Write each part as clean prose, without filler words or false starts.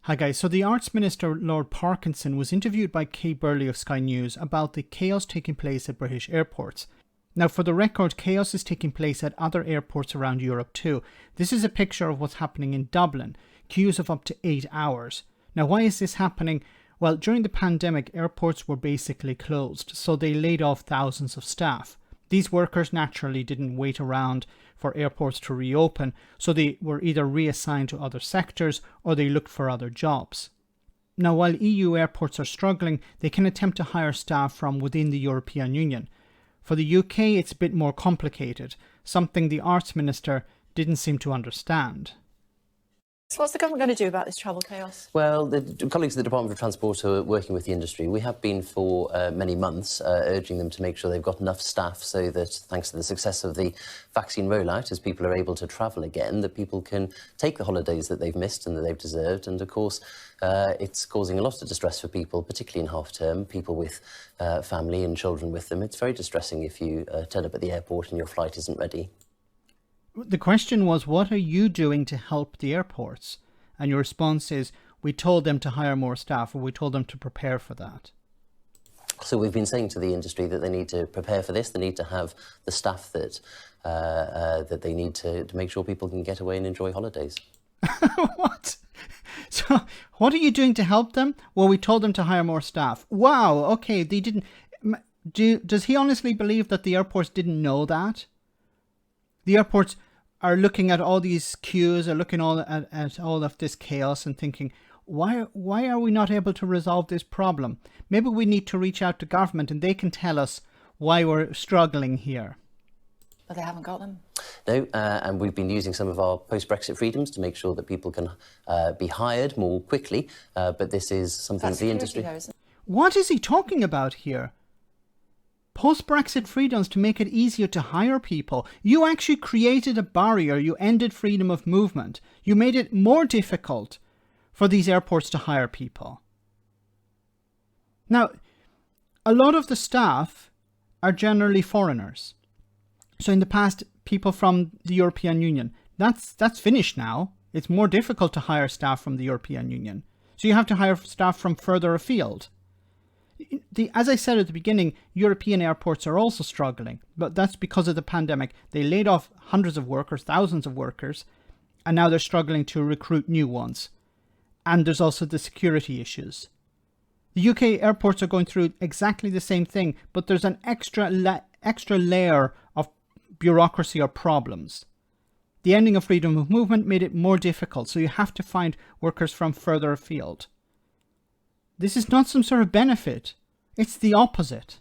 Hi guys, so the Arts Minister Lord Parkinson was interviewed by Kay Burley of Sky News about the chaos taking place at British airports. Now for the record, chaos is taking place at other airports around Europe too. This is a picture of what's happening in Dublin, queues of up to 8 hours. Now why is this happening? Well, during the pandemic, airports were basically closed, so they laid off thousands of staff. These workers naturally didn't wait around for airports to reopen, so they were either reassigned to other sectors or they looked for other jobs. Now, while EU airports are struggling, they can attempt to hire staff from within the European Union. For the UK, it's a bit more complicated, something the Arts Minister didn't seem to understand. So what's the government going to do about this travel chaos? Well, the colleagues at the Department of Transport are working with the industry. We have been for many months urging them to make sure they've got enough staff so that, thanks to the success of the vaccine rollout, as people are able to travel again, that people can take the holidays that they've missed and that they've deserved. And, of course, it's causing a lot of distress for people, particularly in half-term, people with family and children with them. It's very distressing if you turn up at the airport and your flight isn't ready. The question was, what are you doing to help the airports? And your response is, we told them to hire more staff, or we told them to prepare for that. So we've been saying to the industry that they need to prepare for this. They need to have the staff that that they need to make sure people can get away and enjoy holidays. What? So what are you doing to help them? Well, we told them to hire more staff. Wow, okay, they didn't... Does he honestly believe that the airports didn't know that? The airports are looking at all these queues, are looking at all of this chaos and thinking, why are we not able to resolve this problem? Maybe we need to reach out to government and they can tell us why we're struggling here. But they haven't got them. No, and we've been using some of our post-Brexit freedoms to make sure that people can be hired more quickly. But this is something that the industry... What is he talking about here? Post-Brexit freedoms to make it easier to hire people. You actually created a barrier. You ended freedom of movement. You made it more difficult for these airports to hire people. Now, a lot of the staff are generally foreigners. So in the past, people from the European Union, that's finished now. It's more difficult to hire staff from the European Union. So you have to hire staff from further afield. As I said at the beginning, European airports are also struggling, but that's because of the pandemic. They laid off hundreds of workers, thousands of workers, and now they're struggling to recruit new ones. And there's also the security issues. The UK airports are going through exactly the same thing, but there's an extra layer of bureaucracy or problems. The ending of freedom of movement made it more difficult, so you have to find workers from further afield. This is not some sort of benefit. It's the opposite.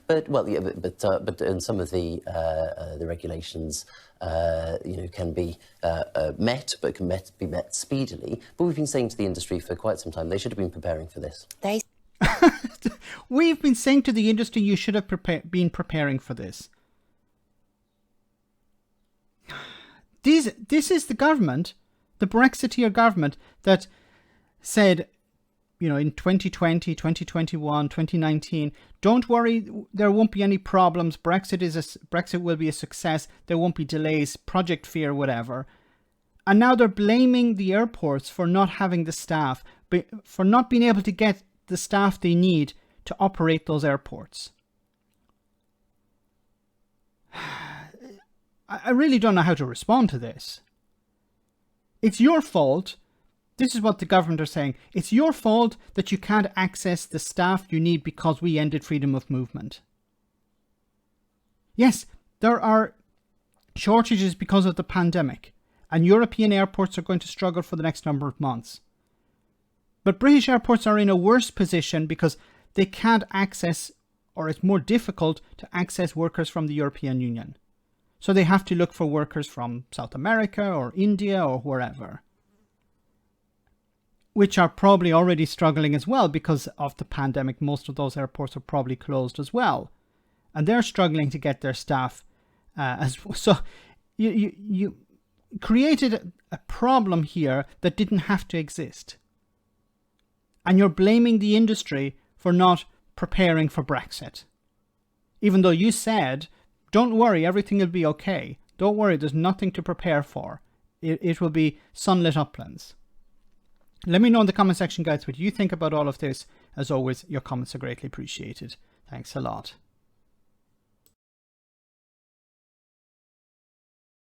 But well, yeah, but in some of the regulations, can be met, but can be met speedily. But we've been saying to the industry for quite some time they should have been preparing for this. We've been saying to the industry you should have been preparing for this. This is the government, the Brexiteer government, that said, in 2020, 2021, 2019, don't worry, there won't be any problems. Brexit will be a success. There won't be delays, project fear, whatever. And now they're blaming the airports for not having the staff, for not being able to get the staff they need to operate those airports. I really don't know how to respond to this. It's your fault. This is what the government are saying. It's your fault that you can't access the staff you need because we ended freedom of movement. Yes, there are shortages because of the pandemic, and European airports are going to struggle for the next number of months. But British airports are in a worse position because they can't access, or it's more difficult to access workers from the European Union. So they have to look for workers from South America or India or wherever, which are probably already struggling as well because of the pandemic. Most of those airports are probably closed as well. And they're struggling to get their staff as well. So you created a problem here that didn't have to exist. And you're blaming the industry for not preparing for Brexit. Even though you said, don't worry, everything will be okay. Don't worry, there's nothing to prepare for. It will be sunlit uplands. Let me know in the comment section, guys, what you think about all of this. As always, your comments are greatly appreciated. Thanks a lot.